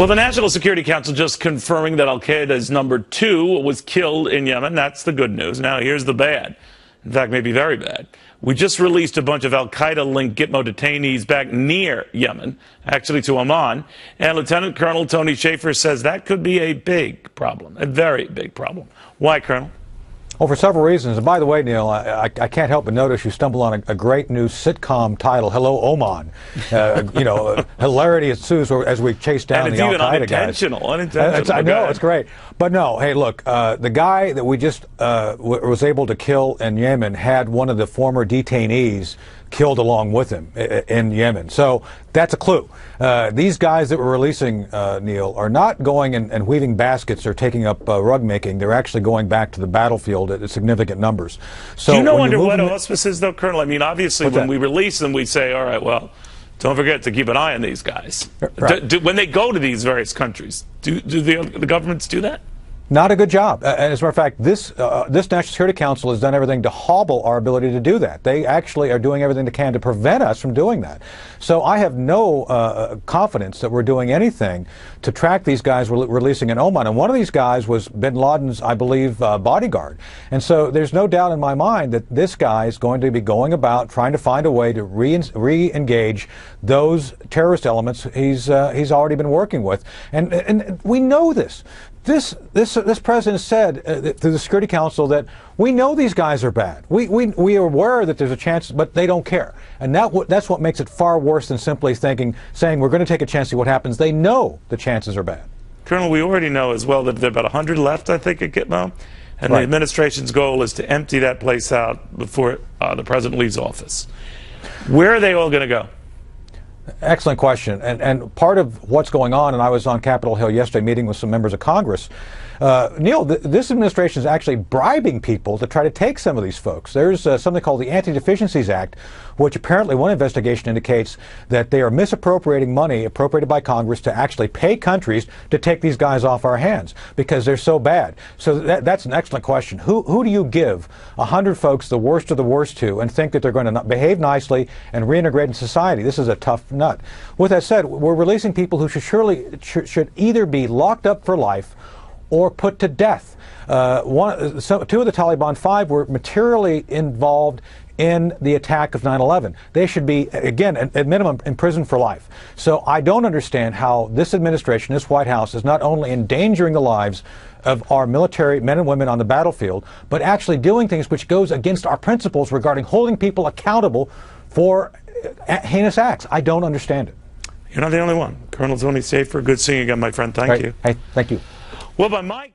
Well, the National Security Council just confirming that al-Qaeda's #2 was killed in Yemen. That's the good news. Now, here's the bad. In fact, maybe very bad. We just released a bunch of al-Qaeda-linked Gitmo detainees back near Yemen, actually to Oman. And Lieutenant Colonel Tony Shaffer says that could be a big problem, a very big problem. Why, Colonel? Well, for several reasons. And by the way, Neil, I can't help but notice you stumble on a great new sitcom title, Hello, Oman. Hilarity ensues as we chase down the al-Qaeda guys. Unintentional. I know, it's great. But no, hey, look, the guy that we just was able to kill in Yemen had one of the former detainees killed along with him in Yemen. So that's a clue. These guys that we're releasing, Neil, are not going and weaving baskets or taking up rug making. They're actually going back to the battlefield at significant numbers. So do you know under what auspices, though, Colonel? I mean, obviously, when we release them, we say, all right, well, don't forget to keep an eye on these guys. Right. When they go to these various countries, do the governments do that? Not a good job. And as a matter of fact, this National Security Council has done everything to hobble our ability to do that. They actually are doing everything they can to prevent us from doing that. So I have no confidence that we're doing anything to track these guys we're releasing in Oman. And one of these guys was bin Laden's, I believe, bodyguard. And so there's no doubt in my mind that this guy is going to be going about trying to find a way to re-engage those terrorist elements he's already been working with. And we know this. This president said through the Security Council that we know these guys are bad. We are aware that there's a chance, but they don't care. And that's what makes it far worse than simply saying we're going to take a chance to see what happens. They know the chances are bad. Colonel, we already know as well that there are about 100 left, I think, at Gitmo. And the administration's goal is to empty that place out before the president leaves office. Where are they all going to go? Excellent question. And part of what's going on, and I was on Capitol Hill yesterday meeting with some members of Congress, Neil, this administration is actually bribing people to try to take some of these folks. There's something called the Anti-Deficiencies Act, which apparently one investigation indicates that they are misappropriating money appropriated by Congress to actually pay countries to take these guys off our hands because they're so bad. So that's an excellent question. Who do you give 100 folks the worst of the worst to and think that they're going to behave nicely and reintegrate in society? This is a tough nut. With that said, we're releasing people who should either be locked up for life or put to death. Two of the Taliban 5 were materially involved in the attack of 9/11. They should be, again, at minimum, in prison for life. So I don't understand how this administration, this White House, is not only endangering the lives of our military men and women on the battlefield, but actually doing things which goes against our principles regarding holding people accountable for heinous acts. I don't understand it. You're not the only one. Colonel Tony Shaffer, good seeing you again, my friend. Thank you. Hey, thank you. Well, by my